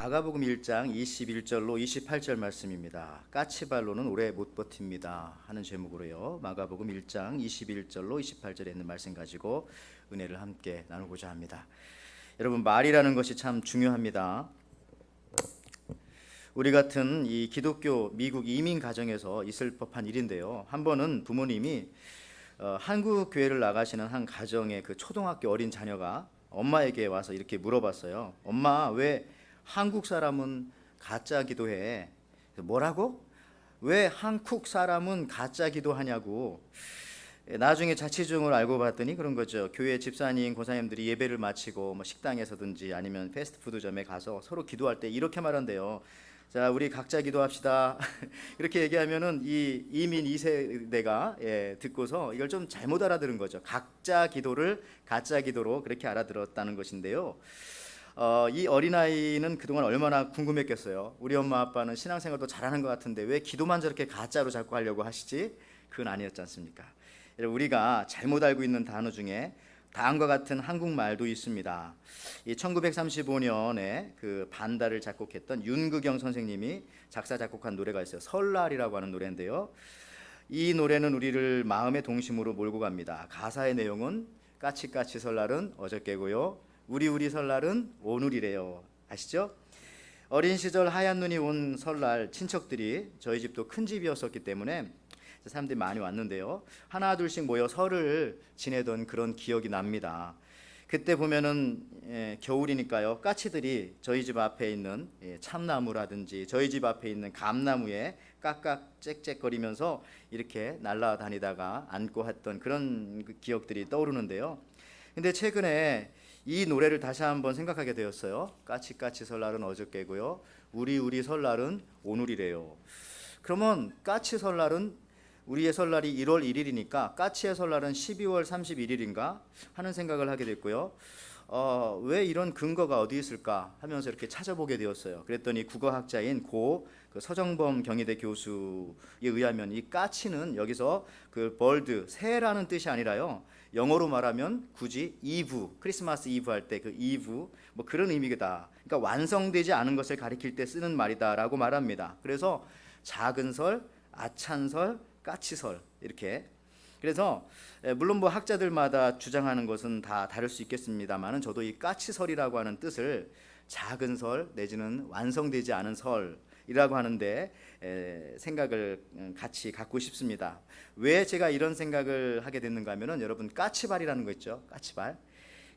마가복음 1장 21절로 28절 말씀입니다. 까치발로는 오래 못 버팁니다 하는 제목으로요. 마가복음 1장 21절로 28절에 있는 말씀 가지고 은혜를 함께 나누고자 합니다. 여러분, 말이라는 것이 참 중요합니다. 우리 같은 이 기독교 미국 이민 가정에서 있을 법한 일인데요. 한 번은 부모님이 한국 교회를 나가시는 한 가정의 그 초등학교 어린 자녀가 엄마에게 와서 이렇게 물어봤어요. 엄마, 왜 한국 사람은 가짜 기도해? 뭐라고? 왜 한국 사람은 가짜 기도하냐고. 나중에 자취중을 알고 봤더니 그런 거죠. 교회 집사님, 고사님들이 예배를 마치고 뭐 식당에서든지 아니면 패스트푸드점에 가서 서로 기도할 때 이렇게 말한대요. 자, 우리 각자 기도합시다. 이렇게 얘기하면은 이 이민 2세대가 듣고서 이걸 좀 잘못 알아들은 거죠. 각자 기도를 가짜 기도로 그렇게 알아들었다는 것인데요. 이 어린아이는 그동안 얼마나 궁금했겠어요. 우리 엄마 아빠는 신앙생활도 잘하는 것 같은데 왜 기도만 저렇게 가짜로 자꾸 하려고 하시지? 그건 아니었지 않습니까? 우리가 잘못 알고 있는 단어 중에 다음과 같은 한국말도 있습니다. 이 1935년에 그 반다를 작곡했던 윤극영 선생님이 작사 작곡한 노래가 있어요. 설날이라고 하는 노래인데요. 이 노래는 우리를 마음의 동심으로 몰고 갑니다. 가사의 내용은 까치까치 설날은 어저께고요, 우리 설날은 오늘이래요. 아시죠? 어린 시절 하얀 눈이 온 설날, 친척들이, 저희 집도 큰 집이었었기 때문에 사람들이 많이 왔는데요. 하나 둘씩 모여 설을 지내던 그런 기억이 납니다. 그때 보면은 겨울이니까요, 까치들이 저희 집 앞에 있는 참나무라든지 저희 집 앞에 있는 감나무에 깍깍 짹짹거리면서 이렇게 날아다니다가 앉고 했던 그런 기억들이 떠오르는데요. 근데 최근에 이 노래를 다시 한번 생각하게 되었어요. 까치까치 설날은 어저께고요, 우리 설날은 오늘이래요. 그러면 까치 설날은, 우리의 설날이 1월 1일이니까 까치의 설날은 12월 31일인가 하는 생각을 하게 됐고요. 왜 이런 근거가 어디 있을까 하면서 이렇게 찾아보게 되었어요. 그랬더니 국어학자인 그 서정범 경희대 교수에 의하면 이 까치는 여기서 그 벌드, 새라는 뜻이 아니라요, 영어로 말하면 굳이 이브, 크리스마스 이브 할 때 그 이브, 뭐 그런 의미다. 그러니까 완성되지 않은 것을 가리킬 때 쓰는 말이다라고 말합니다. 그래서 작은 설, 아찬설, 까치설 이렇게. 그래서 물론 뭐 학자들마다 주장하는 것은 다 다를 수 있겠습니다만은 저도 이 까치설이라고 하는 뜻을 작은 설 내지는 완성되지 않은 설이라고 하는데 생각을 같이 갖고 싶습니다. 왜 제가 이런 생각을 하게 됐는가 하면은, 여러분, 까치발이라는 거 있죠.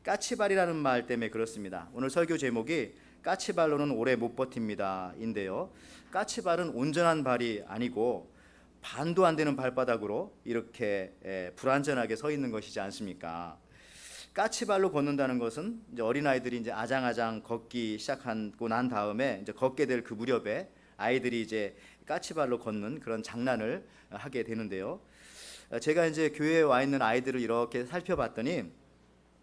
까치발이라는 말 때문에 그렇습니다. 오늘 설교 제목이 까치발로는 오래 못 버팁니다 인데요. 까치발은 온전한 발이 아니고 반도 안 되는 발바닥으로 이렇게 불완전하게 서 있는 것이지 않습니까? 까치발로 걷는다는 것은 이제 어린아이들이 이제 아장아장 걷기 시작하고 난 다음에 이제 걷게 될 그 무렵에 아이들이 이제 까치발로 걷는 그런 장난을 하게 되는데요. 제가 이제 교회에 와 있는 아이들을 이렇게 살펴봤더니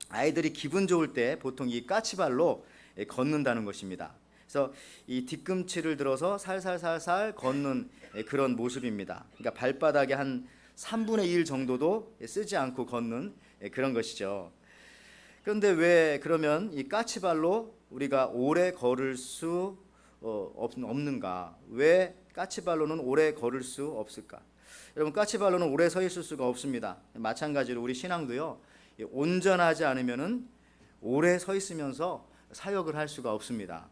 아이들이 기분 좋을 때 보통 이 까치발로 걷는다는 것입니다. 그래서 이 뒤꿈치를 들어서 살살살살 걷는 그런 모습입니다. 그러니까 발바닥에 한 3분의 1 정도도 쓰지 않고 걷는 그런 것이죠. 그런데 왜 그러면 이 까치발로 우리가 오래 걸을 수 없는가? 왜 까치발로는 오래 걸을 수 없을까? 여러분, 까치발로는 오래 서 있을 수가 없습니다. 마찬가지로 우리 신앙도요, 온전하지 않으면은 오래 서 있으면서 사역을 할 수가 없습니다.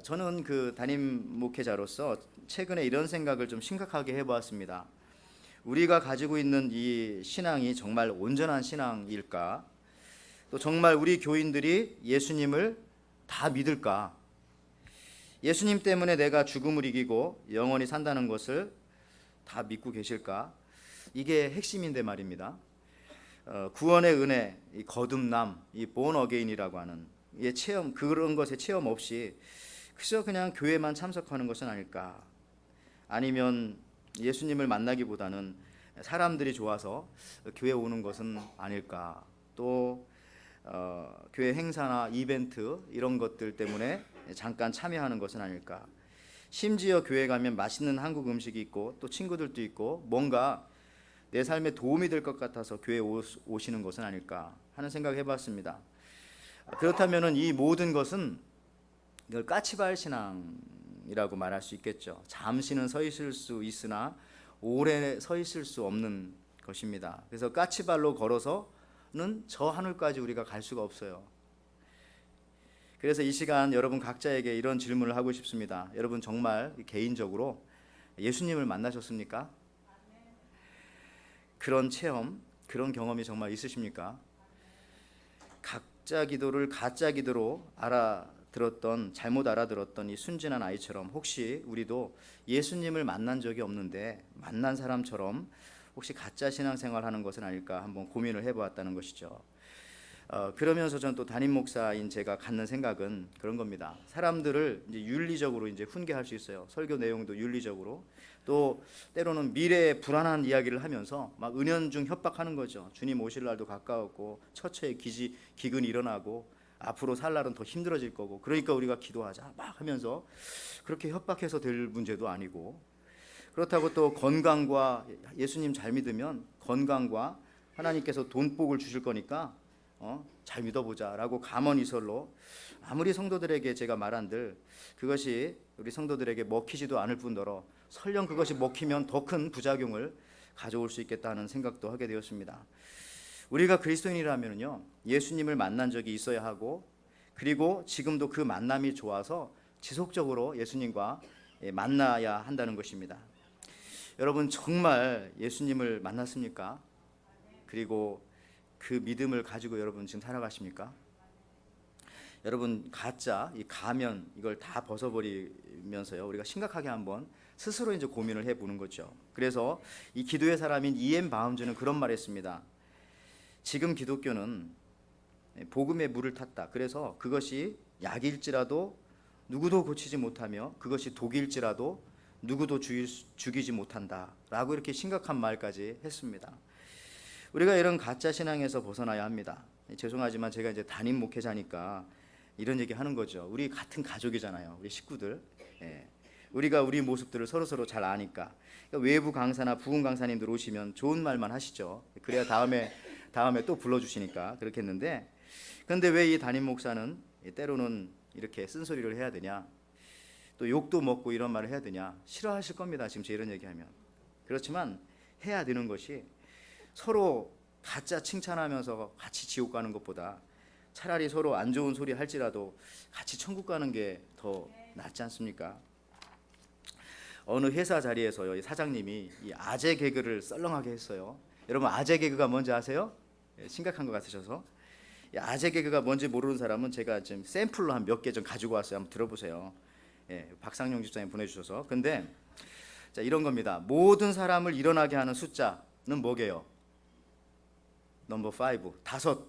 저는 그 담임 목회자로서 최근에 이런 생각을 좀 심각하게 해보았습니다. 우리가 가지고 있는 이 신앙이 정말 온전한 신앙일까? 또 정말 우리 교인들이 예수님을 다 믿을까? 예수님 때문에 내가 죽음을 이기고 영원히 산다는 것을 다 믿고 계실까? 이게 핵심인데 말입니다. 구원의 은혜, 이 거듭남, 이 born again이라고 하는 이 체험, 그런 것에 체험 없이 그저 그냥 교회만 참석하는 것은 아닐까? 아니면 예수님을 만나기보다는 사람들이 좋아서 교회 오는 것은 아닐까? 또 교회 행사나 이벤트 이런 것들 때문에 잠깐 참여하는 것은 아닐까? 심지어 교회 가면 맛있는 한국 음식이 있고 또 친구들도 있고 뭔가 내 삶에 도움이 될 것 같아서 교회 오시는 것은 아닐까 하는 생각을 해봤습니다. 그렇다면 이 모든 것은 이걸 까치발 신앙이라고 말할 수 있겠죠. 잠시는 서 있을 수 있으나 오래 서 있을 수 없는 것입니다. 그래서 까치발로 걸어서는 저 하늘까지 우리가 갈 수가 없어요. 그래서 이 시간 여러분 각자에게 이런 질문을 하고 싶습니다. 여러분 정말 개인적으로 예수님을 만나셨습니까? 그런 체험, 그런 경험이 정말 있으십니까? 각자 기도를 가짜 기도로 잘못 알아들었던 이 순진한 아이처럼 혹시 우리도 예수님을 만난 적이 없는데 만난 사람처럼 혹시 가짜 신앙생활 하는 것은 아닐까 한번 고민을 해보았다는 것이죠. 그러면서 저는 또 담임 목사인 제가 갖는 생각은 그런 겁니다. 사람들을 이제 윤리적으로 이제 훈계할 수 있어요. 설교 내용도 윤리적으로, 또 때로는 미래에 불안한 이야기를 하면서 막 은연중 협박하는 거죠. 주님 오실 날도 가까웠고 처처에 기근이 일어나고 앞으로 살 날은 더 힘들어질 거고 그러니까 우리가 기도하자 막 하면서 그렇게 협박해서 될 문제도 아니고, 그렇다고 또 건강과 예수님 잘 믿으면 건강과 하나님께서 돈복을 주실 거니까 잘 믿어보자라고 감언이설로 아무리 성도들에게 제가 말한들 그것이 우리 성도들에게 먹히지도 않을 뿐더러 설령 그것이 먹히면 더 큰 부작용을 가져올 수 있겠다는 생각도 하게 되었습니다. 우리가 그리스도인이라면요 예수님을 만난 적이 있어야 하고, 그리고 지금도 그 만남이 좋아서 지속적으로 예수님과 만나야 한다는 것입니다. 여러분 정말 예수님을 만났습니까? 그리고 그 믿음을 가지고 여러분 지금 살아가십니까? 여러분 가짜 이 가면 이걸 다 벗어버리면서요 우리가 심각하게 한번 스스로 이제 고민을 해보는 거죠. 그래서 이 기도의 사람인 이엠 바움즈는 그런 말했습니다. 지금 기독교는 복음의 물을 탔다. 그래서 그것이 약일지라도 누구도 고치지 못하며 그것이 독일지라도 누구도 죽이지 못한다 라고 이렇게 심각한 말까지 했습니다. 우리가 이런 가짜 신앙에서 벗어나야 합니다. 죄송하지만 제가 이제 담임 목회자니까 이런 얘기 하는 거죠. 우리 같은 가족이잖아요. 우리 식구들. 우리가 우리 모습들을 서로 잘 아니까. 그러니까 외부 강사나 부흥 강사님들 오시면 좋은 말만 하시죠. 그래야 다음에 또 불러주시니까 그렇게 했는데, 그런데 왜 이 담임 목사는 때로는 이렇게 쓴소리를 해야 되냐, 또 욕도 먹고 이런 말을 해야 되냐, 싫어하실 겁니다. 지금 제 이런 얘기하면. 그렇지만 해야 되는 것이 서로 가짜 칭찬하면서 같이 지옥 가는 것보다 차라리 서로 안 좋은 소리 할지라도 같이 천국 가는 게 더 낫지 않습니까? 어느 회사 자리에서요 이 사장님이 이 아재 개그를 썰렁하게 했어요. 여러분 아재 개그가 뭔지 아세요? 심각한 것 같으셔서 이 아재 개그가 뭔지 모르는 사람은 제가 지금 샘플로 한 몇 개 좀 가지고 왔어요. 한번 들어보세요. 박상용 집사님 보내주셔서. 근데 자 이런 겁니다. 모든 사람을 일어나게 하는 숫자는 뭐게요? 넘버 5. 다섯.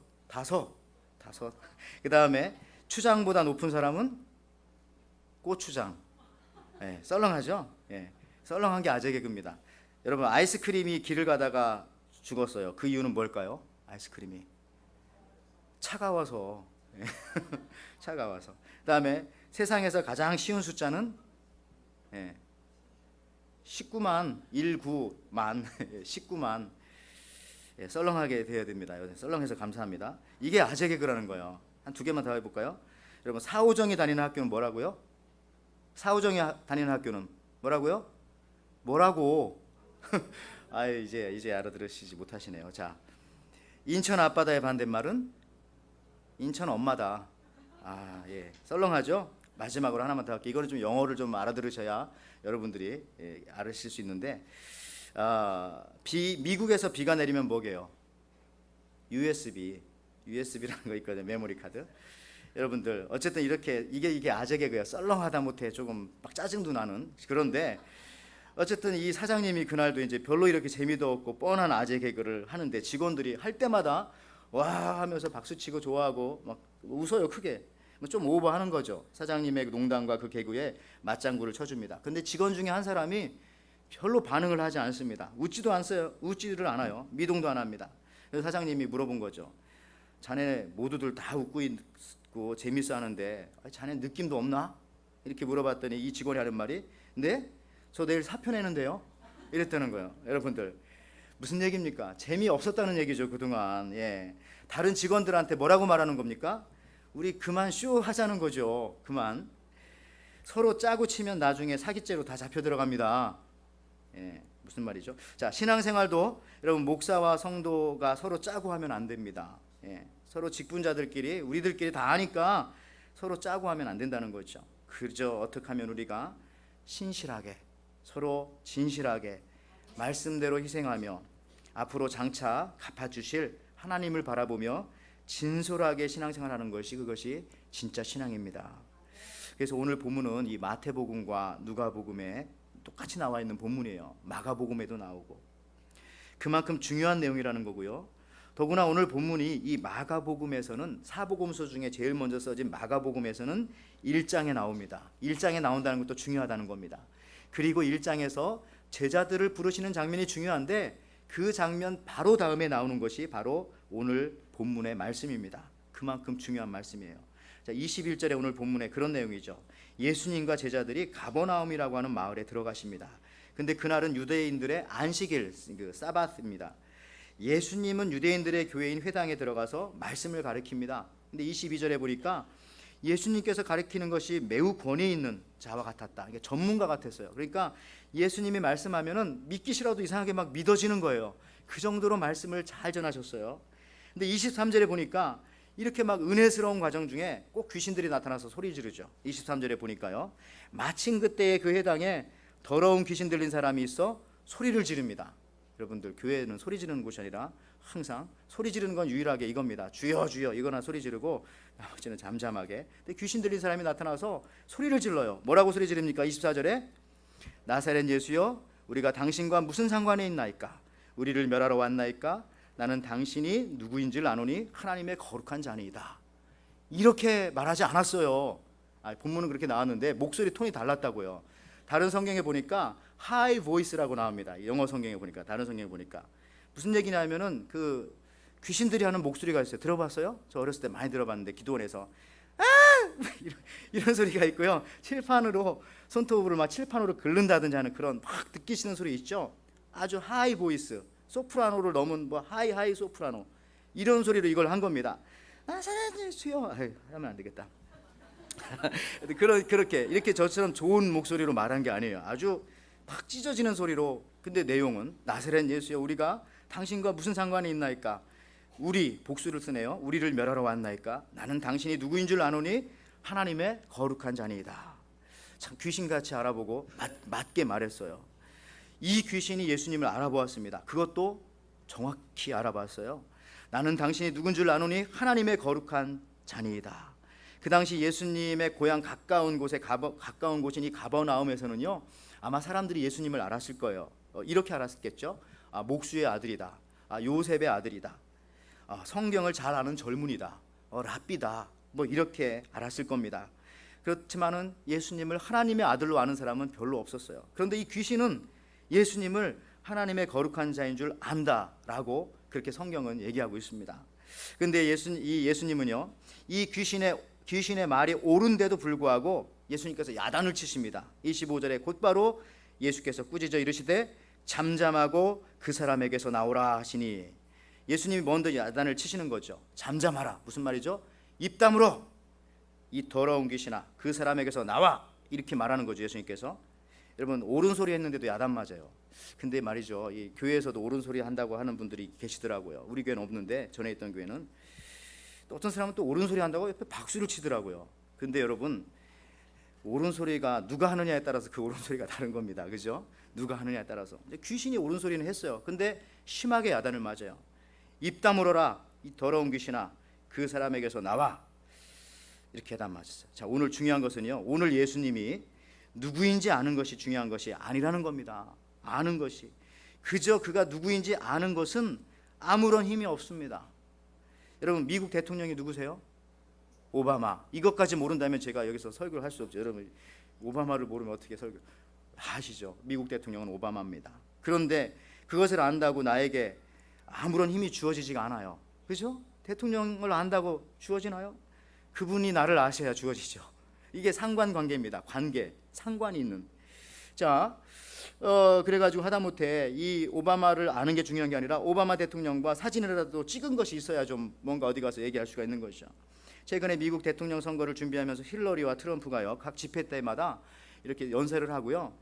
그 다음에 추장보다 높은 사람은 고추장. 썰렁하죠? 썰렁한 게 아재 개그입니다. 여러분 아이스크림이 길을 가다가 죽었어요. 그 이유는 뭘까요? 아이스크림이 차가워서. 차가워서. 그 다음에 세상에서 가장 쉬운 숫자는 19만 19만 19만. 썰렁하게 되어야 됩니다. 썰렁해서 감사합니다. 이게 아재 개그라는 거예요. 한 두 개만 더 해볼까요? 여러분 사오정이 다니는 학교는 뭐라고요? 사오정이 다니는 학교는 뭐라고요? 뭐라고? 이제 알아들으시지 못하시네요. 자, 인천 앞바다의 반대말은 인천 엄마다. 썰렁하죠? 마지막으로 하나만 더 할게요. 이거는 좀 영어를 좀 알아들으셔야 여러분들이 알으실 수 있는데, 미국에서 비가 내리면 뭐게요? USB라는 거 있거든요. 메모리 카드. 여러분들 어쨌든 이렇게 이게 아재 개그예요. 썰렁하다 못해 조금 막 짜증도 나는. 그런데 어쨌든 이 사장님이 그날도 이제 별로 이렇게 재미도 없고 뻔한 아재 개그를 하는데 직원들이 할 때마다 와 하면서 박수치고 좋아하고 막 웃어요. 크게. 좀 오버하는 거죠. 사장님의 농담과 그 개그에 맞장구를 쳐줍니다. 근데 직원 중에 한 사람이 별로 반응을 하지 않습니다. 웃지를 않아요. 미동도 안 합니다. 그래서 사장님이 물어본 거죠. 자네 모두들 다 웃고 있고 재밌어 하는데 자네 느낌도 없나? 이렇게 물어봤더니 이 직원이 하는 말이 네? 저 내일 사표 내는데요? 이랬다는 거예요. 여러분들 무슨 얘기입니까? 재미없었다는 얘기죠. 그동안. 다른 직원들한테 뭐라고 말하는 겁니까? 우리 그만 쇼 하자는 거죠. 그만. 서로 짜고 치면 나중에 사기죄로 다 잡혀 들어갑니다. 예, 무슨 말이죠? 자, 신앙생활도 여러분 목사와 성도가 서로 짜고 하면 안 됩니다. 예, 서로 직분자들끼리 우리들끼리 다 아니까 서로 짜고 하면 안 된다는 거죠. 그저 어떻게 하면 우리가 신실하게 서로 진실하게 말씀대로 희생하며 앞으로 장차 갚아주실 하나님을 바라보며 진솔하게 신앙생활하는 것이 그것이 진짜 신앙입니다. 그래서 오늘 본문은 이 마태복음과 누가복음에 똑같이 나와 있는 본문이에요. 마가복음에도 나오고 그만큼 중요한 내용이라는 거고요. 더구나 오늘 본문이 이 마가복음에서는 사복음서 중에 제일 먼저 써진 마가복음에서는 1장에 나옵니다. 1장에 나온다는 것도 중요하다는 겁니다. 그리고 1장에서 제자들을 부르시는 장면이 중요한데 그 장면 바로 다음에 나오는 것이 바로 오늘 본문의 말씀입니다. 그만큼 중요한 말씀이에요. 자, 21절에 오늘 본문에 그런 내용이죠. 예수님과 제자들이 가버나움이라고 하는 마을에 들어가십니다. 근데 그날은 유대인들의 안식일, 그 사바스입니다. 예수님은 유대인들의 교회인 회당에 들어가서 말씀을 가르칩니다. 근데 22절에 보니까 예수님께서 가르치는 것이 매우 권위 있는 자와 같았다. 이게 전문가 같았어요. 그러니까 예수님이 말씀하면은 믿기 싫어도 이상하게 막 믿어지는 거예요. 그 정도로 말씀을 잘 전하셨어요. 근데 23절에 보니까 이렇게 막 은혜스러운 과정 중에 꼭 귀신들이 나타나서 소리 지르죠. 23절에 보니까요. 마침 그때에 그 회당에 더러운 귀신 들린 사람이 있어 소리를 지릅니다. 여러분들 교회는 소리 지르는 곳이 아니라 항상 소리 지르는 건 유일하게 이겁니다. 주여 주여 이거나 소리 지르고 나머지는 잠잠하게. 근데 귀신 들린 사람이 나타나서 소리를 질러요. 뭐라고 소리 지릅니까? 24절에 나사렛 예수여 우리가 당신과 무슨 상관이 있나이까? 우리를 멸하러 왔나이까? 나는 당신이 누구인 줄 아노니 하나님의 거룩한 자니이다. 이렇게 말하지 않았어요. 본문은 그렇게 나왔는데 목소리 톤이 달랐다고요. 다른 성경에 보니까 high voice라고 나옵니다. 영어 성경에 보니까, 다른 성경에 보니까 무슨 얘기냐면은 그 귀신들이 하는 목소리가 있어요. 들어봤어요? 저 어렸을 때 많이 들어봤는데 기도원에서 이런 소리가 있고요. 칠판으로 손톱으로 막 칠판으로 긁는다든지 하는 그런 막 듣기 싫은 소리 있죠. 아주 하이 보이스, 소프라노를 넘은 뭐 하이 소프라노 이런 소리로 이걸 한 겁니다. 사장님 수요 하면 안 되겠다. 그렇게 이렇게 저처럼 좋은 목소리로 말한 게 아니에요. 아주 막 찢어지는 소리로. 근데 내용은 나사렛 예수여 우리가 당신과 무슨 상관이 있나이까? 우리 복수를 쓰네요. 우리를 멸하러 왔나이까? 나는 당신이 누구인 줄 아노니 하나님의 거룩한 자니이다. 참 귀신같이 알아보고 맞게 말했어요. 이 귀신이 예수님을 알아보았습니다. 그것도 정확히 알아봤어요. 나는 당신이 누군 줄 아노니 하나님의 거룩한 자니이다. 그 당시 예수님의 고향 가까운 곳인 이 가버나움에서는요 아마 사람들이 예수님을 알았을 거예요. 이렇게 알았겠죠. 목수의 아들이다. 요셉의 아들이다. 성경을 잘 아는 젊은이다. 랍비다. 뭐 이렇게 알았을 겁니다. 그렇지만은 예수님을 하나님의 아들로 아는 사람은 별로 없었어요. 그런데 이 귀신은 예수님을 하나님의 거룩한 자인 줄 안다라고 그렇게 성경은 얘기하고 있습니다. 그런데 예수님은요 이 귀신의 말이 옳은데도 불구하고 예수님께서 야단을 치십니다. 25절에 곧바로 예수께서 꾸짖어 이르시되 잠잠하고 그 사람에게서 나오라 하시니 예수님이 먼저 야단을 치시는 거죠. 잠잠하라. 무슨 말이죠? 입 다물어. 이 더러운 귀신아 그 사람에게서 나와. 이렇게 말하는 거죠. 예수님께서. 여러분 옳은 소리 했는데도 야단 맞아요. 근데 말이죠 이 교회에서도 옳은 소리 한다고 하는 분들이 계시더라고요. 우리 교회는 없는데 전에 있던 교회는 또 어떤 사람은 또 옳은 소리 한다고 옆에 박수를 치더라고요. 근데 여러분 옳은 소리가 누가 하느냐에 따라서 그 옳은 소리가 다른 겁니다. 그죠? 누가 하느냐에 따라서. 귀신이 옳은 소리는 했어요. 근데 심하게 야단을 맞아요. 입 다물어라 이 더러운 귀신아 그 사람에게서 나와. 이렇게 야단 맞았어요. 자, 오늘 중요한 것은요 오늘 예수님이 누구인지 아는 것이 중요한 것이 아니라는 겁니다. 아는 것이. 그저 그가 누구인지 아는 것은 아무런 힘이 없습니다. 여러분 미국 대통령이 누구세요? 오바마. 이것까지 모른다면 제가 여기서 설교를 할 수 없죠. 여러분 오바마를 모르면 어떻게 설교 아시죠? 미국 대통령은 오바마입니다. 그런데 그것을 안다고 나에게 아무런 힘이 주어지지가 않아요. 그죠? 대통령을 안다고 주어지나요? 그분이 나를 아셔야 주어지죠. 이게 상관관계입니다. 관계, 상관이 있는. 자, 그래가지고 하다못해 이 오바마를 아는 게 중요한 게 아니라 오바마 대통령과 사진이라도 찍은 것이 있어야 좀 뭔가 어디 가서 얘기할 수가 있는 것이죠. 최근에 미국 대통령 선거를 준비하면서 힐러리와 트럼프가요, 각 집회 때마다 이렇게 연설을 하고요,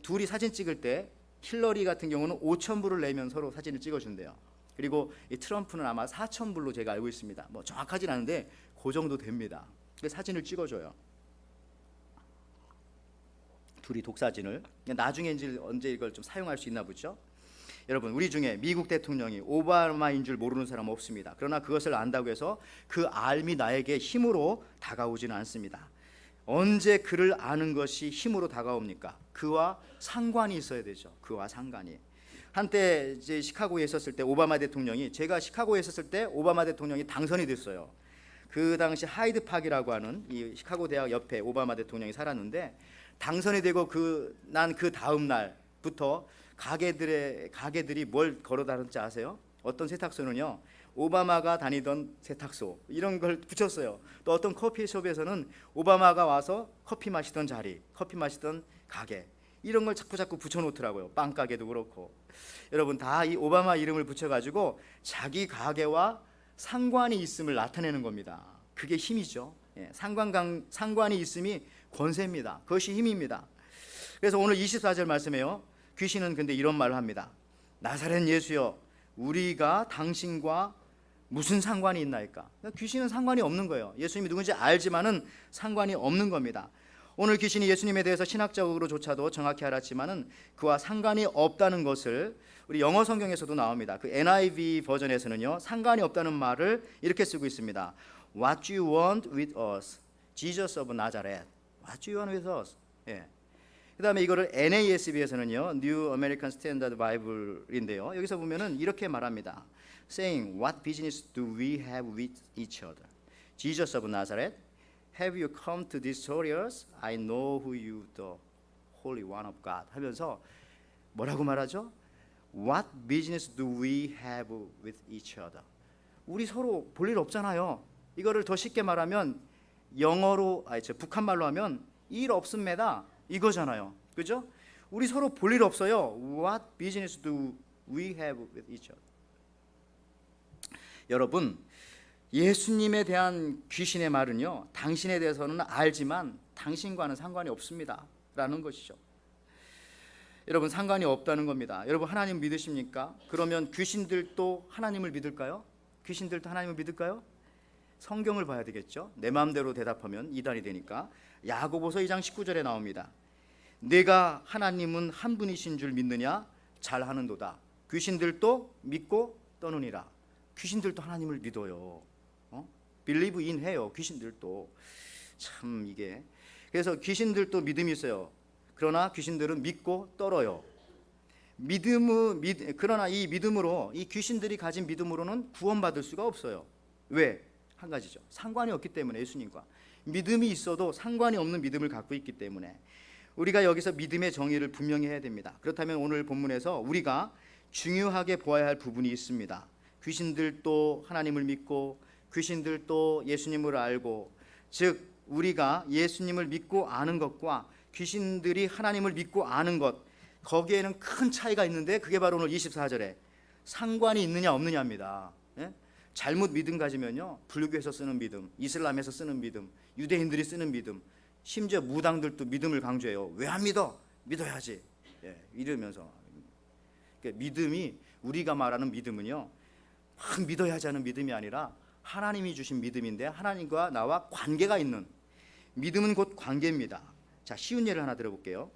둘이 사진 찍을 때 힐러리 같은 경우는 5,000불을 내면 서로 사진을 찍어준대요. 그리고 이 트럼프는 아마 4,000불로 제가 알고 있습니다. 뭐 정확하진 않은데 그 정도 됩니다. 그래서 사진을 찍어줘요. 둘이 독사진을. 나중에 언제 이걸 좀 사용할 수 있나 보죠. 여러분, 우리 중에 미국 대통령이 오바마인 줄 모르는 사람은 없습니다. 그러나 그것을 안다고 해서 그 알미 나에게 힘으로 다가오지는 않습니다. 언제 그를 아는 것이 힘으로 다가옵니까? 그와 상관이 있어야 되죠. 그와 상관이. 한때 이제 시카고에 있었을 때 오바마 대통령이, 제가 시카고에 있었을 때 오바마 대통령이 당선이 됐어요. 그 당시 하이드 파크라고 하는 이 시카고 대학 옆에 오바마 대통령이 살았는데, 당선이 되고 난 그 다음 날부터 가게들이 뭘 걸어다녔는지 아세요? 어떤 세탁소는요, 오바마가 다니던 세탁소 이런 걸 붙였어요. 또 어떤 커피숍에서는 오바마가 와서 커피 마시던 자리, 커피 마시던 가게, 이런 걸 자꾸 붙여놓더라고요. 빵가게도 그렇고. 여러분, 다 이 오바마 이름을 붙여가지고 자기 가게와 상관이 있음을 나타내는 겁니다. 그게 힘이죠. 상관이 있음이 권세입니다. 그것이 힘입니다. 그래서 오늘 24절 말씀에요, 귀신은 근데 이런 말을 합니다. 나사렛 예수여, 우리가 당신과 무슨 상관이 있나이까? 귀신은 상관이 없는 거예요. 예수님이 누군지 알지만은 상관이 없는 겁니다. 오늘 귀신이 예수님에 대해서 신학적으로조차도 정확히 알았지만은 그와 상관이 없다는 것을 우리 영어 성경에서도 나옵니다. 그 NIV 버전에서는요, 상관이 없다는 말을 이렇게 쓰고 있습니다. What you want with us, Jesus of Nazareth. What you want with us. 그 다음에 이거를 NASB에서는요, New American Standard Bible인데요, 여기서 보면은 이렇게 말합니다. Saying, what business do we have with each other? Jesus of Nazareth, have you come to destroy us? I know who you, the Holy One of God. 하면서 뭐라고 말하죠? What business do we have with each other? 우리 서로 볼 일 없잖아요. 이거를 더 쉽게 말하면 영어로, 북한말로 하면 일 없습니다, 이거잖아요. 그죠? 우리 서로 볼 일 없어요. What business do we have with each other? 여러분, 예수님에 대한 귀신의 말은요, 당신에 대해서는 알지만 당신과는 상관이 없습니다 라는 것이죠. 여러분, 상관이 없다는 겁니다. 여러분, 하나님 믿으십니까? 그러면 귀신들도 하나님을 믿을까요? 귀신들도 하나님을 믿을까요? 성경을 봐야 되겠죠. 내 마음대로 대답하면 이단이 되니까. 야고보서 2장 19절에 나옵니다. 내가 하나님은 한 분이신 줄 믿느냐? 잘하는도다. 귀신들도 믿고 떠느니라. 귀신들도 하나님을 믿어요. Believe in 해요. 귀신들도. 참 이게. 그래서 귀신들도 믿음이 있어요. 그러나 귀신들은 믿고 떨어요. 그러나 이 믿음으로, 이 귀신들이 가진 믿음으로는 구원받을 수가 없어요. 왜? 한 가지죠. 상관이 없기 때문에. 예수님과 믿음이 있어도 상관이 없는 믿음을 갖고 있기 때문에 우리가 여기서 믿음의 정의를 분명히 해야 됩니다. 그렇다면 오늘 본문에서 우리가 중요하게 보아야 할 부분이 있습니다. 귀신들도 하나님을 믿고 귀신들도 예수님을 알고, 즉 우리가 예수님을 믿고 아는 것과 귀신들이 하나님을 믿고 아는 것, 거기에는 큰 차이가 있는데 그게 바로 오늘 24절에 상관이 있느냐 없느냐입니다. 잘못 믿음 가지면요, 불교에서 쓰는 믿음, 이슬람에서 쓰는 믿음, 유대인들이 쓰는 믿음, 심지어 무당들도 믿음을 강조해요. 왜 안 믿어? 믿어야지. 이러면서. 그러니까 믿음이, 우리가 말하는 믿음은요, 막 믿어야지 하는 믿음이 아니라 하나님이 주신 믿음인데 하나님과 나와 관계가 있는 믿음은 곧 관계입니다. 자, 쉬운 예를 하나 들어볼게요.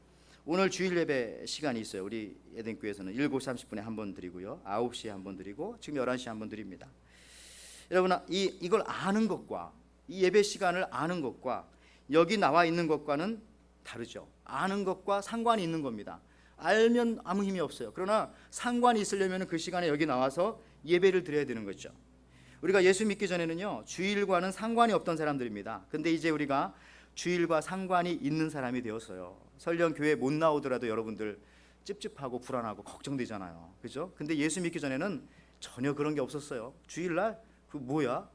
오늘 주일 예배 시간이 있어요. 우리 에덴교회에서는 7시 30분에 한 번 드리고요, 9시에 한 번 드리고 지금 11시에 한 번 드립니다. 여러분, 이걸 아는 것과, 이 예배 시간을 아는 것과 여기 나와 있는 것과는 다르죠. 아는 것과 상관이 있는 겁니다. 알면 아무 힘이 없어요. 그러나 상관이 있으려면 그 시간에 여기 나와서 예배를 드려야 되는 거죠. 우리가 예수 믿기 전에는요, 주일과는 상관이 없던 사람들입니다. 근데 이제 우리가 주일과 상관이 있는 사람이 되었어요. 설령 교회 못 나오더라도 여러분들 찝찝하고 불안하고 걱정되잖아요. 그죠? 근데 예수 믿기 전에는 전혀 그런 게 없었어요. 주일날 그 뭐야?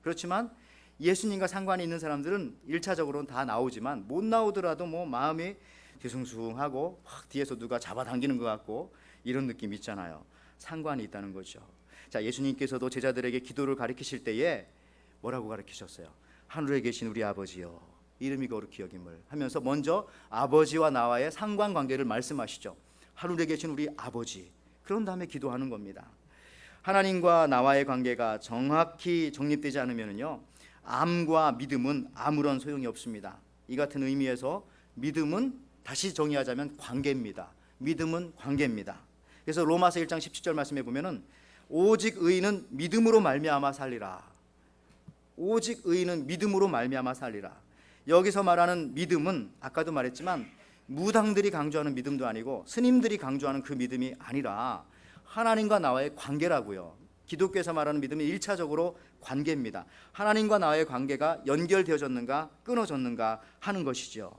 그렇지만 예수님과 상관이 있는 사람들은 1차적으로는 다 나오지만 못 나오더라도 뭐 마음이 뒤숭숭하고 확 뒤에서 누가 잡아당기는 것 같고 이런 느낌 있잖아요. 상관이 있다는 거죠. 자, 예수님께서도 제자들에게 기도를 가르치실 때에 뭐라고 가르치셨어요? 하늘에 계신 우리 아버지여, 이름이 거룩히 여김을 하면서 먼저 아버지와 나와의 상관관계를 말씀하시죠. 하늘에 계신 우리 아버지. 그런 다음에 기도하는 겁니다. 하나님과 나와의 관계가 정확히 정립되지 않으면요, 암과 믿음은 아무런 소용이 없습니다. 이 같은 의미에서 믿음은 다시 정의하자면 관계입니다. 믿음은 관계입니다. 그래서 로마서 1장 17절 말씀에 보면은 오직 의인은 믿음으로 말미암아 살리라. 오직 의인은 믿음으로 말미암아 살리라. 여기서 말하는 믿음은 아까도 말했지만 무당들이 강조하는 믿음도 아니고 스님들이 강조하는 그 믿음이 아니라 하나님과 나와의 관계라고요. 기독교에서 말하는 믿음은 1차적으로 관계입니다. 하나님과 나와의 관계가 연결되어졌는가 끊어졌는가 하는 것이죠.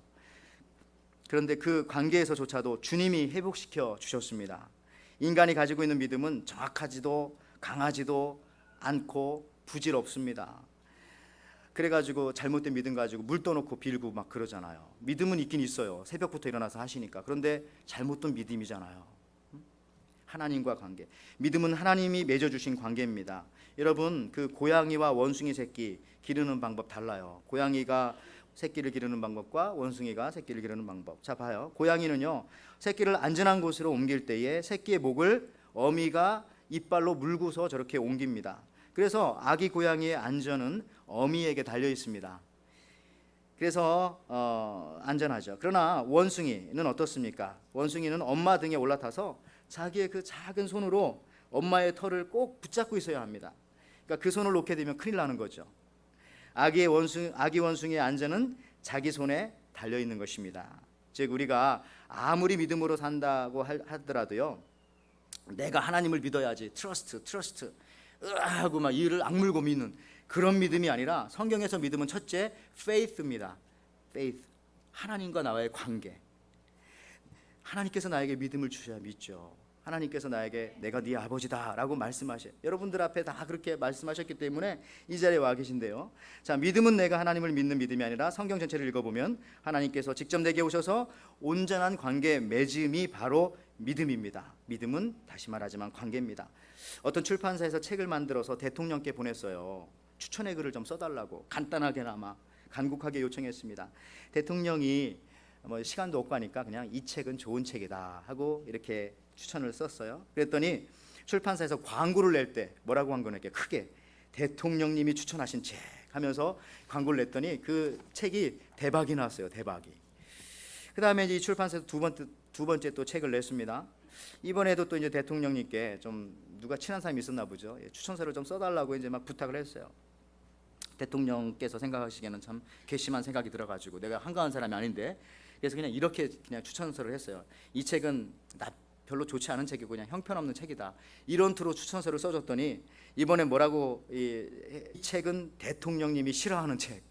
그런데 그 관계에서조차도 주님이 회복시켜 주셨습니다. 인간이 가지고 있는 믿음은 정확하지도 강하지도 않고 부질없습니다. 그래가지고 잘못된 믿음 가지고 물 떠놓고 빌고 막 그러잖아요. 믿음은 있긴 있어요. 새벽부터 일어나서 하시니까. 그런데 잘못된 믿음이잖아요. 하나님과 관계. 믿음은 하나님이 맺어주신 관계입니다. 여러분, 그 고양이와 원숭이 새끼 기르는 방법 달라요. 고양이가 새끼를 기르는 방법과 원숭이가 새끼를 기르는 방법. 자, 봐요. 고양이는요, 새끼를 안전한 곳으로 옮길 때에 새끼의 목을 어미가 이빨로 물고서 저렇게 옮깁니다. 그래서 아기 고양이의 안전은 어미에게 달려 있습니다. 그래서 안전하죠. 그러나 원숭이는 어떻습니까? 원숭이는 엄마 등에 올라타서 자기의 그 작은 손으로 엄마의 털을 꼭 붙잡고 있어야 합니다. 그러니까 그 손을 놓게 되면 큰일 나는 거죠. 아기 원숭이의 안전은 자기 손에 달려 있는 것입니다. 즉 우리가 아무리 믿음으로 산다고 하더라도요, 내가 하나님을 믿어야지, 트러스트 하고 막 이를 악물고 믿는 그런 믿음이 아니라 성경에서 믿음은 첫째 faith입니다. faith, 하나님과 나와의 관계. 하나님께서 나에게 믿음을 주셔야 믿죠. 하나님께서 나에게 내가 네 아버지다라고 말씀하셔요. 여러분들 앞에 다 그렇게 말씀하셨기 때문에 이 자리에 와 계신데요. 자, 믿음은 내가 하나님을 믿는 믿음이 아니라 성경 전체를 읽어보면 하나님께서 직접 내게 오셔서 온전한 관계 맺음이 바로 믿음입니다. 믿음은 다시 말하지만 관계입니다. 어떤 출판사에서 책을 만들어서 대통령께 보냈어요. 추천의 글을 좀 써달라고 간단하게나마 간곡하게 요청했습니다. 대통령이 뭐 시간도 없고 하니까 그냥 이 책은 좋은 책이다 하고 이렇게 추천을 썼어요. 그랬더니 출판사에서 광고를 낼 때 뭐라고 광고 낼게 크게 대통령님이 추천하신 책 하면서 광고를 냈더니 그 책이 대박이 났어요. 대박이. 그 다음에 이 출판사에서 두 번째 또 책을 냈습니다. 이번에도 또 이제 대통령님께 좀 누가 친한 사람이 있었나 보죠. 추천서를 좀 써달라고 이제 막 부탁을 했어요. 대통령께서 생각하시기에는 참 괘씸한 생각이 들어가지고 내가 한가한 사람이 아닌데, 그래서 그냥 이렇게 그냥 추천서를 했어요. 이 책은 나 별로 좋지 않은 책이고 그냥 형편없는 책이다. 이런 투로 추천서를 써줬더니 이번에 뭐라고, 이 책은 대통령님이 싫어하는 책.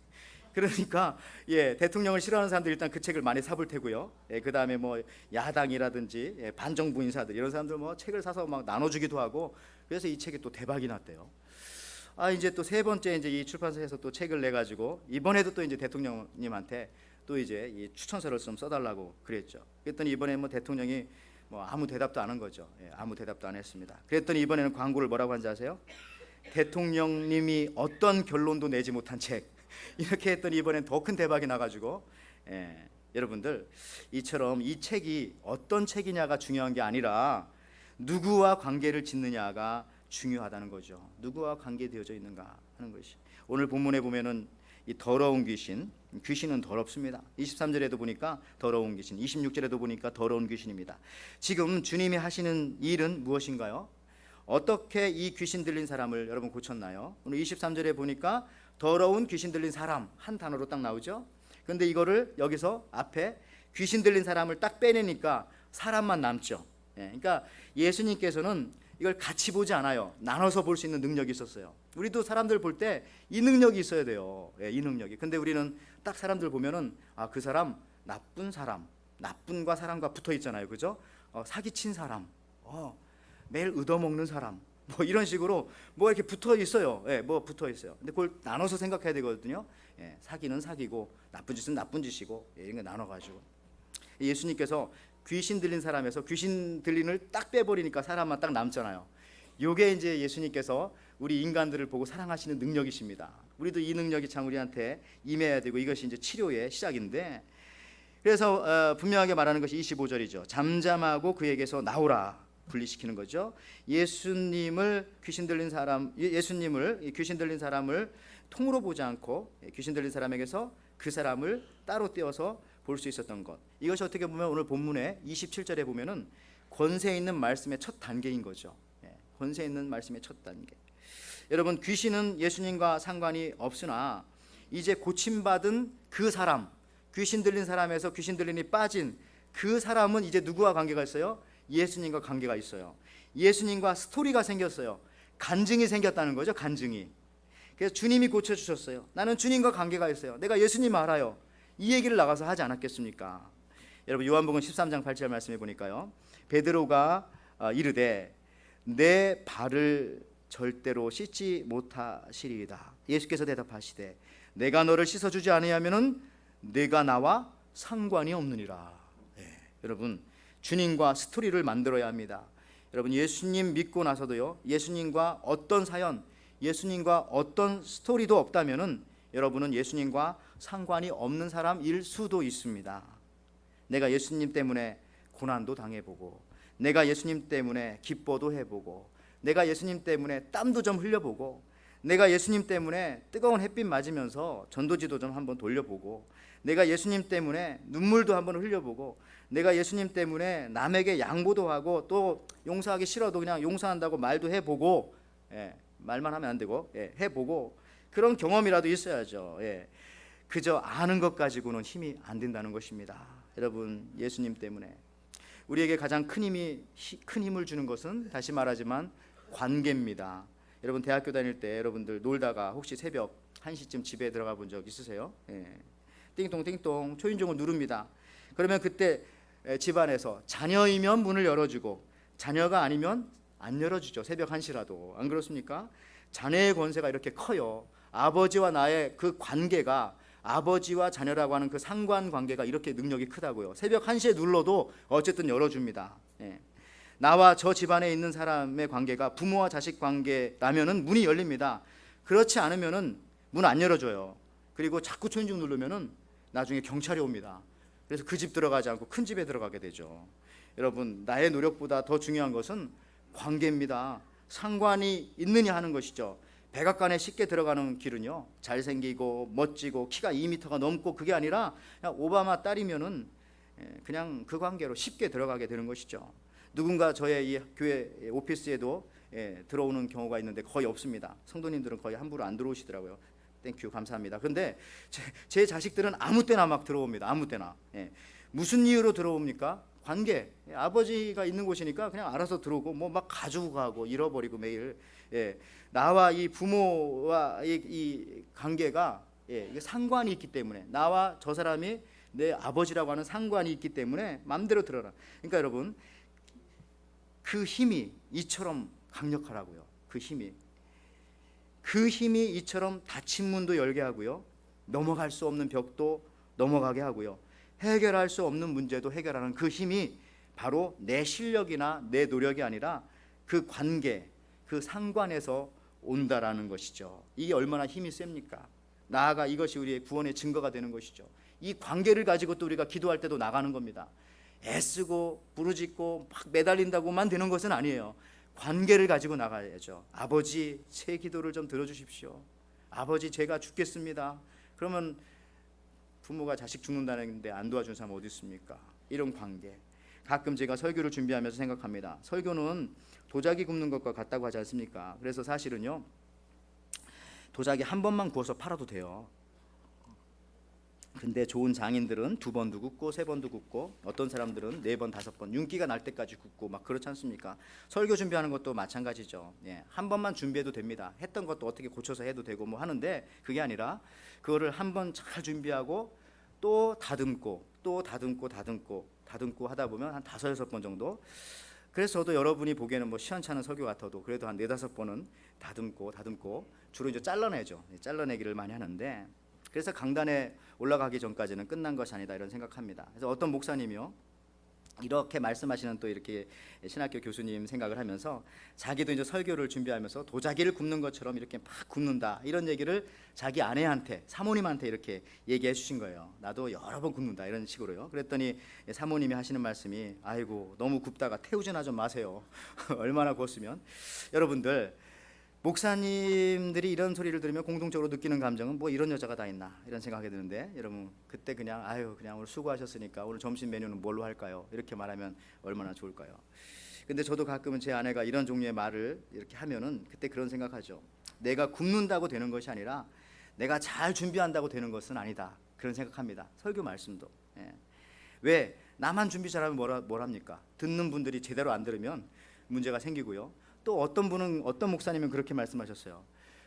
그러니까 대통령을 싫어하는 사람들 일단 그 책을 많이 사볼 테고요. 그 다음에 뭐 야당이라든지 반정부 인사들 이런 사람들 뭐 책을 사서 막 나눠주기도 하고, 그래서 이 책이 또 대박이 났대요. 이제 또 세 번째 이제 이 출판사에서 또 책을 내 가지고 이번에도 또 이제 대통령님한테 또 이제 이 추천서를 좀 써달라고 그랬죠. 그랬더니 이번에 뭐 대통령이 뭐 아무 대답도 안 한 거죠. 아무 대답도 안 했습니다. 그랬더니 이번에는 광고를 뭐라고 한지 아세요? 대통령님이 어떤 결론도 내지 못한 책. 이렇게 했더니 이번엔 더 큰 대박이 나가지고, 여러분들 이처럼 이 책이 어떤 책이냐가 중요한 게 아니라 누구와 관계를 짓느냐가 중요하다는 거죠. 누구와 관계되어져 있는가 하는 것이. 오늘 본문에 보면은 이 더러운 귀신은 더럽습니다. 23절에도 보니까 더러운 귀신, 26절에도 보니까 더러운 귀신입니다. 지금 주님이 하시는 일은 무엇인가요? 어떻게 이 귀신 들린 사람을 여러분 고쳤나요? 오늘 23절에 보니까 더러운 귀신 들린 사람 한 단어로 딱 나오죠. 그런데 이거를 여기서 앞에 귀신 들린 사람을 딱 빼내니까 사람만 남죠. 그러니까 예수님께서는 이걸 같이 보지 않아요. 나눠서 볼 수 있는 능력이 있었어요. 우리도 사람들 볼 때 이 능력이 있어야 돼요. 이 능력이. 근데 우리는 딱 사람들 보면은 그 사람 나쁜 사람, 나쁜과 사람과 붙어 있잖아요. 그죠? 사기친 사람, 매일 얻어먹는 사람, 뭐 이런 식으로 뭐 이렇게 붙어 있어요. 뭐 붙어 있어요. 근데 그걸 나눠서 생각해야 되거든요. 사기는 사기고 나쁜 짓은 나쁜 짓이고, 이런 거 나눠가지고. 예수님께서 귀신 들린 사람에서 귀신 들린을 딱 빼버리니까 사람만 딱 남잖아요. 요게 이제 예수님께서 우리 인간들을 보고 사랑하시는 능력이십니다. 우리도 이 능력이 참 우리한테 임해야 되고 이것이 이제 치료의 시작인데, 그래서 분명하게 말하는 것이 25절이죠. 잠잠하고 그에게서 나오라 분리시키는 거죠. 예수님을 귀신 들린 사람을 통으로 보지 않고 귀신 들린 사람에게서 그 사람을 따로 떼어서 볼 수 있었던 것, 이것이 어떻게 보면 오늘 본문의 27절에 보면은 권세 있는 말씀의 첫 단계인 거죠. 권세 있는 말씀의 첫 단계. 여러분, 귀신은 예수님과 상관이 없으나 이제 고침받은 그 사람, 귀신 들린 사람에서 귀신 들림이 빠진 그 사람은 이제 누구와 관계가 있어요? 예수님과 관계가 있어요. 예수님과 스토리가 생겼어요. 간증이 생겼다는 거죠. 간증이. 그래서 주님이 고쳐주셨어요. 나는 주님과 관계가 있어요. 내가 예수님 알아요. 이 얘기를 나가서 하지 않았겠습니까? 여러분, 요한복음 13장 8절 말씀해 보니까요, 베드로가 이르되 내 발을 절대로 씻지 못하시리이다. 예수께서 대답하시되 내가 너를 씻어주지 아니하면은 내가 나와 상관이 없느니라. 여러분, 주님과 스토리를 만들어야 합니다. 여러분, 예수님 믿고 나서도요, 예수님과 어떤 사연, 예수님과 어떤 스토리도 없다면은 여러분은 예수님과 상관이 없는 사람일 수도 있습니다. 내가 예수님 때문에 고난도 당해보고, 내가 예수님 때문에 기뻐도 해보고, 내가 예수님 때문에 땀도 좀 흘려보고, 내가 예수님 때문에 뜨거운 햇빛 맞으면서 전도지도 좀 한번 돌려보고, 내가 예수님 때문에 눈물도 한번 흘려보고, 내가 예수님 때문에 남에게 양보도 하고, 또 용서하기 싫어도 그냥 용서한다고 말도 해보고, 말만 하면 안 되고 해보고, 그런 경험이라도 있어야죠. 그저 아는 것 가지고는 힘이 안 된다는 것입니다. 여러분, 예수님 때문에 우리에게 가장 큰 힘을 주는 것은, 다시 말하지만 관계입니다. 여러분, 대학교 다닐 때 여러분들 놀다가 혹시 새벽 1시쯤 집에 들어가 본 적 있으세요? 띵동 띵동 초인종을 누릅니다. 그러면 그때 집안에서 자녀이면 문을 열어주고, 자녀가 아니면 안 열어주죠. 새벽 1시라도. 안 그렇습니까? 자녀의 권세가 이렇게 커요. 아버지와 나의 그 관계가, 아버지와 자녀라고 하는 그 상관관계가 이렇게 능력이 크다고요. 새벽 1시에 눌러도 어쨌든 열어줍니다. 나와 저 집안에 있는 사람의 관계가 부모와 자식 관계라면은 문이 열립니다. 그렇지 않으면은 문 안 열어줘요. 그리고 자꾸 초인종 누르면은 나중에 경찰이 옵니다. 그래서 그 집 들어가지 않고 큰 집에 들어가게 되죠. 여러분, 나의 노력보다 더 중요한 것은 관계입니다. 상관이 있느냐 하는 것이죠. 백악관에 쉽게 들어가는 길은요, 잘생기고 멋지고 키가 2m가 넘고 그게 아니라 그냥 오바마 딸이면은 그냥 그 관계로 쉽게 들어가게 되는 것이죠. 누군가 저의 이 교회 오피스에도 들어오는 경우가 있는데 거의 없습니다. 성도님들은 거의 함부로 안 들어오시더라고요. 땡큐, 감사합니다. 그런데 제 자식들은 아무 때나 막 들어옵니다. 아무 때나. 무슨 이유로 들어옵니까? 관계. 아버지가 있는 곳이니까 그냥 알아서 들어오고, 뭐 막 가지고 가고 잃어버리고 매일. 나와 이 부모와 이 관계가 이게 상관이 있기 때문에, 나와 저 사람이 내 아버지라고 하는 상관이 있기 때문에 마음대로 들어라. 그러니까 여러분, 그 힘이 이처럼 강력하라고요. 그 힘이 이처럼 닫힌 문도 열게 하고요, 넘어갈 수 없는 벽도 넘어가게 하고요, 해결할 수 없는 문제도 해결하는 그 힘이 바로 내 실력이나 내 노력이 아니라 그 관계, 그 상관에서 온다라는 것이죠. 이게 얼마나 힘이 셉니까? 나아가 이것이 우리의 구원의 증거가 되는 것이죠. 이 관계를 가지고 또 우리가 기도할 때도 나가는 겁니다. 애쓰고 부르짖고 막 매달린다고만 되는 것은 아니에요. 관계를 가지고 나가야죠. 아버지, 제 기도를 좀 들어주십시오. 아버지, 제가 죽겠습니다. 그러면 부모가 자식 죽는다는데 안 도와준 사람 어디 있습니까? 이런 관계. 가끔 제가 설교를 준비하면서 생각합니다. 설교는 도자기 굽는 것과 같다고 하지 않습니까? 그래서 사실은요, 도자기 한 번만 구워서 팔아도 돼요. 근데 좋은 장인들은 2번도 굽고 3번도 굽고, 어떤 사람들은 4번, 5번 윤기가 날 때까지 굽고 막 그렇지 않습니까? 설교 준비하는 것도 마찬가지죠. 한 번만 준비해도 됩니다. 했던 것도 어떻게 고쳐서 해도 되고 뭐 하는데, 그게 아니라 그거를 한 번 잘 준비하고 또 다듬고 또 다듬고 하다 보면 한 5, 6번 정도. 그래서 저도 여러분이 보기에는 뭐 시원찮은 설교 같아도 그래도 한 4, 5번은 다듬고 주로 이제 잘라내죠. 잘라내기를 많이 하는데, 그래서 강단에 올라가기 전까지는 끝난 것이 아니다, 이런 생각합니다. 그래서 어떤 목사님이요, 이렇게 말씀하시는 또 이렇게 신학교 교수님 생각을 하면서 자기도 이제 설교를 준비하면서 도자기를 굽는 것처럼 이렇게 막 굽는다, 이런 얘기를 자기 아내한테, 사모님한테 이렇게 얘기해 주신 거예요. 나도 여러 번 굽는다, 이런 식으로요. 그랬더니 사모님이 하시는 말씀이, 아이고 너무 굽다가 태우지나 좀 마세요. 얼마나 굽었으면. 여러분들, 목사님들이 이런 소리를 들으면 공동적으로 느끼는 감정은 뭐 이런 여자가 다 있나, 이런 생각이 드는데, 여러분 그때 그냥 아유 그냥 오늘 수고하셨으니까 오늘 점심 메뉴는 뭘로 할까요? 이렇게 말하면 얼마나 좋을까요? 근데 저도 가끔은 제 아내가 이런 종류의 말을 이렇게 하면은 그때 그런 생각하죠. 내가 굽는다고 되는 것이 아니라 내가 잘 준비한다고 되는 것은 아니다, 그런 생각합니다. 설교 말씀도. 왜? 나만 준비 잘하면 뭐랍니까? 듣는 분들이 제대로 안 들으면 문제가 생기고요. 또 어떤 분은, 어떤 목사님은 그렇게 말씀하셨어요.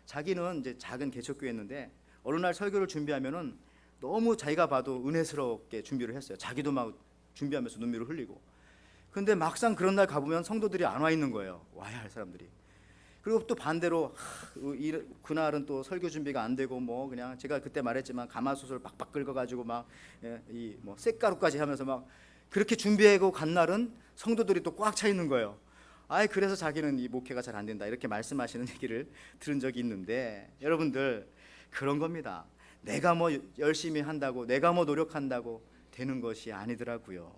자기는 이제 작은 개척교회였는데 어느 날 설교를 준비하면은 너무 자기가 봐도 은혜스럽게 준비를 했어요. 자기도 막 준비하면서 눈물을 흘리고. 근데 막상 그런 날 가보면 성도들이 안 와 있는 거예요. 와야 할 사람들이. 그리고 또 반대로 그날은 또 설교 준비가 안 되고, 뭐 그냥 제가 그때 말했지만 가마솥을 빡빡 긁어가지고 막 이 뭐 쇳가루까지 하면서 막 그렇게 준비하고 간 날은 성도들이 또 꽉 차 있는 거예요. 그래서 자기는 이 목회가 잘 안 된다, 이렇게 말씀하시는 얘기를 들은 적이 있는데, 여러분들 그런 겁니다. 내가 뭐 열심히 한다고, 내가 뭐 노력한다고 되는 것이 아니더라고요.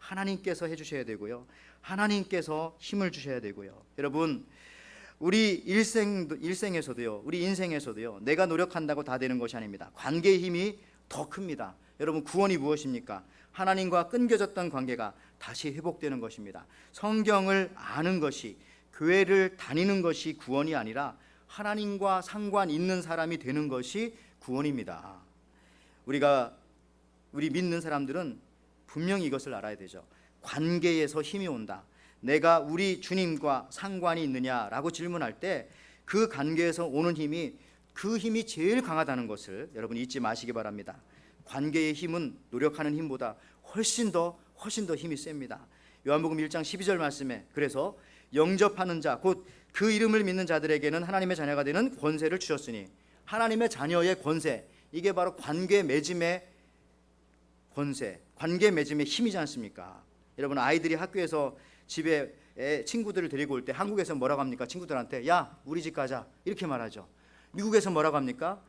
하나님께서 해주셔야 되고요. 하나님께서 힘을 주셔야 되고요. 여러분, 우리 일생에서도요, 우리 인생에서도요, 내가 노력한다고 다 되는 것이 아닙니다. 관계의 힘이 더 큽니다. 여러분, 구원이 무엇입니까? 하나님과 끊겨졌던 관계가 다시 회복되는 것입니다. 성경을 아는 것이, 교회를 다니는 것이 구원이 아니라 하나님과 상관 있는 사람이 되는 것이 구원입니다. 우리 믿는 사람들은 분명히 이것을 알아야 되죠. 관계에서 힘이 온다. 내가 우리 주님과 상관이 있느냐라고 질문할 때 그 관계에서 오는 힘이, 그 힘이 제일 강하다는 것을 여러분 잊지 마시기 바랍니다. 관계의 힘은 노력하는 힘보다 훨씬 더 힘이 셉니다. 요한복음 1장 12절 말씀에, 그래서 영접하는 자, 곧 그 이름을 믿는 자들에게는 하나님의 자녀가 되는 권세를 주셨으니, 하나님의 자녀의 권세, 이게 바로 관계 맺음의 권세, 관계 맺음의 힘이지 않습니까? 여러분, 아이들이 학교에서 집에 친구들을 데리고 올 때 한국에서 뭐라고 합니까? 친구들한테 야 우리 집 가자, 이렇게 말하죠. 미국에서 뭐라고 합니까?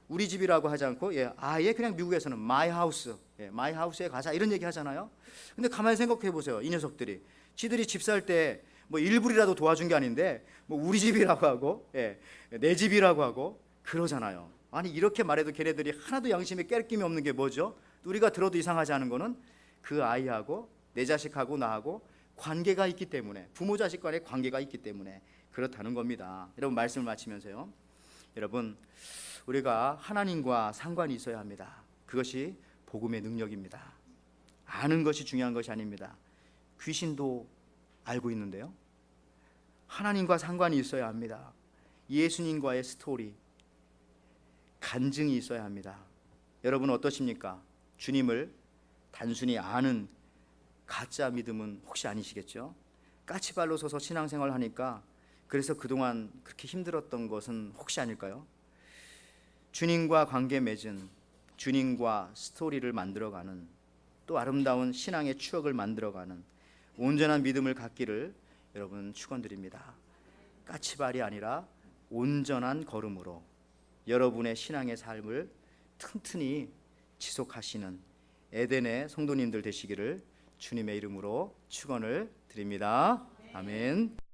우리 집이라고 하지 않고 아예 그냥 미국에서는 my house, my house에 가자, 이런 얘기 하잖아요. 근데 가만히 생각해 보세요. 이 녀석들이 지들이 집 살 때 뭐 일부리라도 도와준 게 아닌데 뭐 우리 집이라고 하고 내 집이라고 하고 그러잖아요. 아니 이렇게 말해도 걔네들이 하나도 양심에 깨낌이 없는 게 뭐죠? 우리가 들어도 이상하지 않은 거는 그 아이하고 내 자식하고 나하고 관계가 있기 때문에, 부모 자식 간의 관계가 있기 때문에 그렇다는 겁니다. 여러분, 말씀을 마치면서요, 여러분, 우리가 하나님과 상관이 있어야 합니다. 그것이 복음의 능력입니다. 아는 것이 중요한 것이 아닙니다. 귀신도 알고 있는데요, 하나님과 상관이 있어야 합니다. 예수님과의 스토리, 간증이 있어야 합니다. 여러분 어떠십니까? 주님을 단순히 아는 가짜 믿음은 혹시 아니시겠죠? 까치발로 서서 신앙생활 하니까 그래서 그동안 그렇게 힘들었던 것은 혹시 아닐까요? 주님과 관계 맺은, 주님과 스토리를 만들어가는, 또 아름다운 신앙의 추억을 만들어가는 온전한 믿음을 갖기를 여러분 축원드립니다. 까치발이 아니라 온전한 걸음으로 여러분의 신앙의 삶을 튼튼히 지속하시는 에덴의 성도님들 되시기를 주님의 이름으로 축원을 드립니다. 아멘.